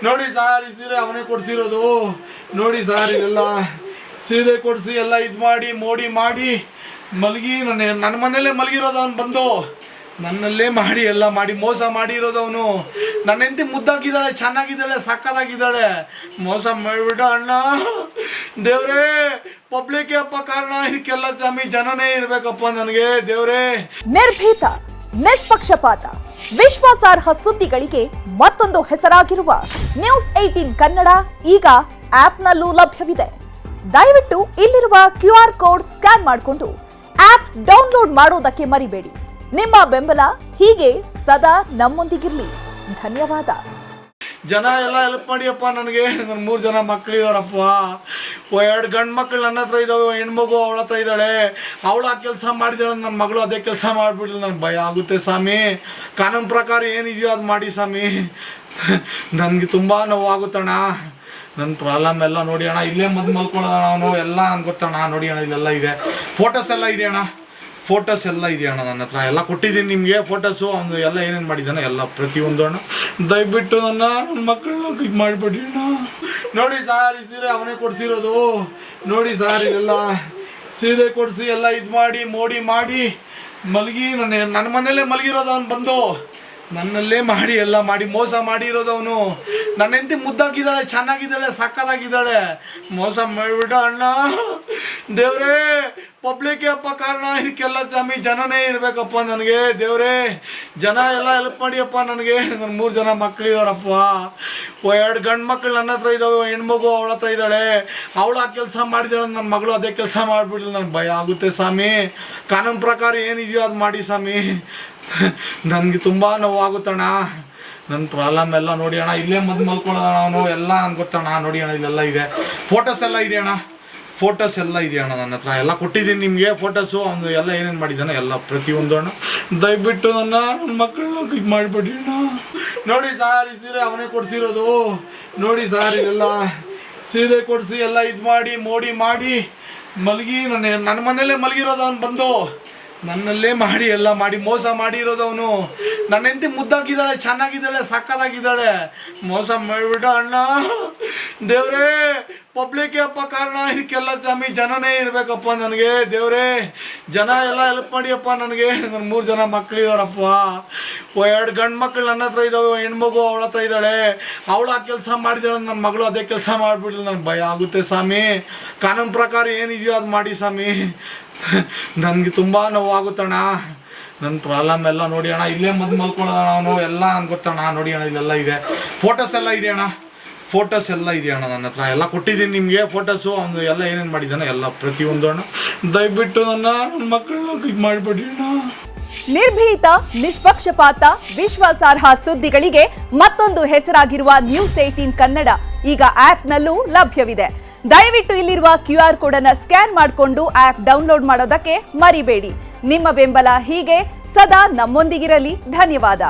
ನೋಡಿ ಸಾರ್ ಈ ಸೀರೆ ಅವನೇ ಕೊಡ್ಸಿರೋದು. ನೋಡಿ ಸಾರ್ ಇದೆಲ್ಲ ಸೀರೆ ಕೊಡಿಸಿ ಎಲ್ಲ ಇದು ಮಾಡಿ ಮೋಡಿ ಮಾಡಿ ಮಲಗಿ ನನ್ನ ಮನೇಲೇ ಮಲಗಿರೋದು ಅವನು ಬಂದು ನನ್ನಲ್ಲೇ ಮಾಡಿ ಎಲ್ಲ ಮಾಡಿ ಮೋಸ ಮಾಡಿರೋದು ಅವನು. ನನ್ನ ಹೆಂಡತಿ ಮುದ್ದಾಗಿದ್ದಾಳೆ, ಚೆನ್ನಾಗಿದ್ದಾಳೆ, ಸಕ್ಕದಾಗಿದ್ದಾಳೆ, ಮೋಸ ಮಾಡಿಬಿಟ್ಟ ಅಣ್ಣ. ದೇವ್ರೇ ಪಬ್ಲಿಕ್ ಅಪ್ಪ ಕಾರಣ, ಇದಕ್ಕೆಲ್ಲ ಸ್ವಾಮಿ ಜನನೇ ಇರ್ಬೇಕಪ್ಪ ನನಗೆ ದೇವ್ರೇ. ನಿರ್ಭೀತ, ನಿಷ್ಪಕ್ಷಪಾತ, ವಿಶ್ವಾಸಾರ್ಹ ಸುದ್ದಿಗಳಿಗೆ ಮತ್ತೊಂದು ಹೆಸರಾಗಿರುವ ನ್ಯೂಸ್ 18 ಕನ್ನಡ ಈಗ ಆಪ್ನಲ್ಲೂ ಲಭ್ಯವಿದೆ. ದಯವಿಟ್ಟು ಇಲ್ಲಿರುವ QR ಕೋಡ್ ಸ್ಕ್ಯಾನ್ ಮಾಡಿಕೊಂಡು ಆಪ್ ಡೌನ್ಲೋಡ್ ಮಾಡೋದಕ್ಕೆ ಮರಿಬೇಡಿ. ನಿಮ್ಮ ಬೆಂಬಲ ಹೀಗೆ ಸದಾ ನಮ್ಮೊಂದಿಗಿರ್ಲಿ. ಧನ್ಯವಾದ. ಜನ ಎಲ್ಲ ಹೆಲ್ಪ್ ಮಾಡಿಯಪ್ಪ ನನಗೆ. ನನ್ನ 3 ಜನ ಮಕ್ಕಳಿದಾರಪ್ಪ. 2 ಗಂಡು ಮಕ್ಕಳು ನನ್ನ ಹತ್ರ ಇದ್ದಾವೆ, ಹೆಣ್ಮಗು ಅವಳ ಹತ್ರ ಇದ್ದಾಳೆ. ಅವಳು ಆ ಕೆಲಸ ಮಾಡಿದಾಳೆ, ನನ್ನ ಮಗಳು ಅದೇ ಕೆಲಸ ಮಾಡಿಬಿಡ್ಲಿ. ನನಗೆ ಭಯ ಆಗುತ್ತೆ ಸ್ವಾಮಿ. ಕಾನೂನು ಪ್ರಕಾರ ಏನಿದೆಯೋ ಅದು ಮಾಡಿ ಸ್ವಾಮಿ. ನನಗೆ ತುಂಬ ನೋವಾಗುತ್ತಣ್ಣ. ನನ್ನ ಪ್ರಾಬ್ಲಮ್ ಎಲ್ಲ ನೋಡಿ ಅಣ್ಣ. ಇಲ್ಲೇ ಮಲ್ಕೊಳ್ಳೋಣ ಅವನು ಎಲ್ಲ ನನಗೆ ಗೊತ್ತಣ್ಣ. ನೋಡಿ ಅಣ್ಣ ಇಲ್ಲೆಲ್ಲ ಇದೆ, ಫೋಟೋಸ್ ಎಲ್ಲ ಇದೆ ಅಣ್ಣ, ಫೋಟೋಸ್ ಎಲ್ಲ ಇದೆ ಅಣ್ಣ. ನನ್ನ ಹತ್ರ ಎಲ್ಲ ಕೊಟ್ಟಿದ್ದೀನಿ ನಿಮಗೆ ಫೋಟೋಸು. ಅವನು ಎಲ್ಲ ಏನೇನು ಮಾಡಿದ್ದಾನೆ ಎಲ್ಲ ಪ್ರತಿಯೊಂದು ಅಣ್ಣ. ದಯವಿಟ್ಟು ನನ್ನ ಮಕ್ಕಳನ್ನ ಇದು ಮಾಡಿಬಿಡಿ ಅಣ್ಣ. ನೋಡಿ ಸಾರ್ ಈ ಸೀರೆ ಅವನೇ ಕೊಡಿಸಿರೋದು. ನೋಡಿ ಸಾರ್ ಇದೆಲ್ಲ ಸೀರೆ ಕೊಡಿಸಿ ಎಲ್ಲ ಇದು ಮಾಡಿ ಮೋಡಿ ಮಾಡಿ ಮಲಗಿ ನನ್ನ ಮನೇಲೇ ಮಲಗಿರೋದು ಅವನು ಬಂದು ನನ್ನಲ್ಲೇ ಮಾಡಿ ಎಲ್ಲ ಮಾಡಿ ಮೋಸ ಮಾಡಿರೋದು ಅವನು. ನನ್ನ ಹೆಂಡತಿ ಮುದ್ದಾಗಿದ್ದಾಳೆ, ಚೆನ್ನಾಗಿದ್ದಾಳೆ, ಸಕ್ಕದಾಗಿದ್ದಾಳೆ, ಮೋಸ ಮಾಡಿಬಿಟ್ಟ ಅಣ್ಣ. ದೇವ್ರೇ ಪಬ್ಲಿಕ್ ಅಪ್ಪ ಕಾರಣ, ಇದಕ್ಕೆಲ್ಲ ಸ್ವಾಮಿ ಜನನೇ ಇರ್ಬೇಕಪ್ಪ ನನಗೆ ದೇವ್ರೇ. ಜನ ಎಲ್ಲ ಹೆಲ್ಪ್ ಮಾಡಿಯಪ್ಪ ನನಗೆ. ನನ್ನ 3 ಜನ ಮಕ್ಕಳಿದಾರಪ್ಪ. 2 ಗಂಡು ಮಕ್ಕಳು ನನ್ನ ಹತ್ರ ಇದ್ದಾವೆ, ಹೆಣ್ಮಗು ಅವಳ ಹತ್ರ ಇದ್ದಾಳೆ. ಅವಳು ಆ ಕೆಲಸ ಮಾಡಿದಾಳೆ, ನನ್ನ ಮಗಳು ಅದೇ ಕೆಲಸ ಮಾಡಿಬಿಡ್ಲಿ. ನನಗೆ ಭಯ ಆಗುತ್ತೆ ಸ್ವಾಮಿ. ಕಾನೂನು ಪ್ರಕಾರ ಏನಿದೆಯೋ ಅದು ಮಾಡಿ ಸ್ವಾಮಿ. ನನಗೆ ತುಂಬ ನೋವಾಗುತ್ತಣ್ಣ. ನನ್ನ ಪ್ರಾಬ್ಲಮ್ ಎಲ್ಲ ನೋಡಿ ಅಣ್ಣ. ಇಲ್ಲೇ ಮಲ್ಕೊಳ್ಳೋಣ ಅವನು ಎಲ್ಲ ನನಗೆ ಗೊತ್ತಣ್ಣ. ನೋಡಿ ಅಣ್ಣ ಇಲ್ಲೆಲ್ಲ ಇದೆ, ಫೋಟೋಸ್ ಎಲ್ಲ ಇದೆ ಅಣ್ಣ, ಫೋಟೋಸ್ ಎಲ್ಲ ಇದೆ ಅಣ್ಣ. ನನ್ನ ಹತ್ರ ಎಲ್ಲ ಕೊಟ್ಟಿದ್ದೀನಿ ನಿಮಗೆ ಫೋಟೋಸು. ಅವನು ಎಲ್ಲ ಏನೇನು ಮಾಡಿದ್ದಾನೆ ಎಲ್ಲ ಪ್ರತಿಯೊಂದು ಅಣ್ಣ. ದಯವಿಟ್ಟು ನನ್ನ ಮಕ್ಕಳನ್ನ ಇದು ಮಾಡಿಬಿಡಿ ಅಣ್ಣ. ನೋಡಿ ಸಾರ್ ಈ ಸೀರೆ ಅವನೇ ಕೊಡಿಸಿರೋದು. ನೋಡಿ ಸಾರ್ ಇದೆಲ್ಲ ಸೀರೆ ಕೊಡಿಸಿ ಎಲ್ಲ ಇದು ಮಾಡಿ ಮೋಡಿ ಮಾಡಿ ಮಲಗಿ ನನ್ನ ಮನೇಲೇ ಮಲಗಿರೋದು ಅವನು ಬಂದು ನನ್ನಲ್ಲೇ ಮಾಡಿ ಎಲ್ಲ ಮಾಡಿ ಮೋಸ ಮಾಡಿರೋದು ಅವನು. ನನ್ನ ಹೆಂಡತಿ ಮುದ್ದಾಗಿದ್ದಾಳೆ, ಚೆನ್ನಾಗಿದ್ದಾಳೆ, ಸಕ್ಕದಾಗಿದ್ದಾಳೆ, ಮೋಸ ಮಾಡಿಬಿಟ್ಟ ಅಣ್ಣ. ದೇವ್ರೇ ಪಬ್ಲಿಕ್ ಅಪ್ಪ ಕಾರಣ, ಇದಕ್ಕೆಲ್ಲ ಸ್ವಾಮಿ ಜನನೇ ಇರ್ಬೇಕಪ್ಪ ನನಗೆ ದೇವ್ರೇ. ಜನ ಎಲ್ಲ ಹೆಲ್ಪ್ ಮಾಡಿಯಪ್ಪ ನನಗೆ. ನನ್ನ 3 ಜನ ಮಕ್ಕಳಿದಾರಪ್ಪ. 2 ಗಂಡು ಮಕ್ಕಳು ನನ್ನ ಹತ್ರ ಇದ್ದಾವೆ, ಹೆಣ್ಮಗು ಅವಳ ಹತ್ರ ಇದ್ದಾಳೆ. ಅವಳು ಆ ಕೆಲಸ ಮಾಡಿದಾಳೆ, ನನ್ನ ಮಗಳು ಅದೇ ಕೆಲಸ ಮಾಡಿಬಿಡ್ಲಿ. ನನಗೆ ಭಯ ಆಗುತ್ತೆ ಸ್ವಾಮಿ. ಕಾನೂನು ಪ್ರಕಾರ ಏನಿದೆಯೋ ಅದು ಮಾಡಿ ಸ್ವಾಮಿ. ನನಗೆ ತುಂಬ ನೋವಾಗುತ್ತಣ್ಣ. ನನ್ನ ಪ್ರಾಬ್ಲಮ್ ಎಲ್ಲ ನೋಡಿ ಅಣ್ಣ. ಇಲ್ಲೇ ಮಲ್ಕೊಳ್ಳೋಣ ಅವನು ಎಲ್ಲ ನನಗೆ ಗೊತ್ತಣ್ಣ. ನೋಡಿ ಅಣ್ಣ ಇಲ್ಲೆಲ್ಲ ಇದೆ, ಫೋಟೋಸ್ ಎಲ್ಲ ಇದೆ ಅಣ್ಣ, ಫೋಟೋಸ್ ಎಲ್ಲ ಇದೆ ಅಣ್ಣ. ನನ್ನ ಹತ್ರ ಎಲ್ಲ ಕೊಟ್ಟಿದ್ದೀನಿ ನಿಮಗೆ ಫೋಟೋಸು. ಅವನು ಎಲ್ಲ ಏನೇನು ಮಾಡಿದ್ದಾನೆ ಎಲ್ಲ ಪ್ರತಿಯೊಂದು ಅಣ್ಣ. ದಯವಿಟ್ಟು ನನ್ನ ಮಕ್ಕಳನ್ನ ಇದು ಮಾಡಿಬಿಡಿ ಅಣ್ಣ. ನಿರ್ಭೀತ, ನಿಷ್ಪಕ್ಷಪಾತ, ವಿಶ್ವಾಸಾರ್ಹ ಸುದ್ದಿಗಳಿಗೆ ಮತ್ತೊಂದು ಹೆಸರಾಗಿರುವ ನ್ಯೂಸ್ 18 ಕನ್ನಡ ಈಗ ಆಪ್ನಲ್ಲೂ ಲಭ್ಯವಿದೆ. ದಯವಿಟ್ಟು ಇಲ್ಲಿರುವ QR ಕೋಡ್ ಅನ್ನು ಸ್ಕ್ಯಾನ್ ಮಾಡಿಕೊಂಡು ಆಪ್ ಡೌನ್ಲೋಡ್ ಮಾಡೋದಕ್ಕೆ ಮರಿಬೇಡಿ. ನಿಮ್ಮ ಬೆಂಬಲ ಹೀಗೆ ಸದಾ ನಮ್ಮೊಂದಿಗಿರಲಿ. ಧನ್ಯವಾದ.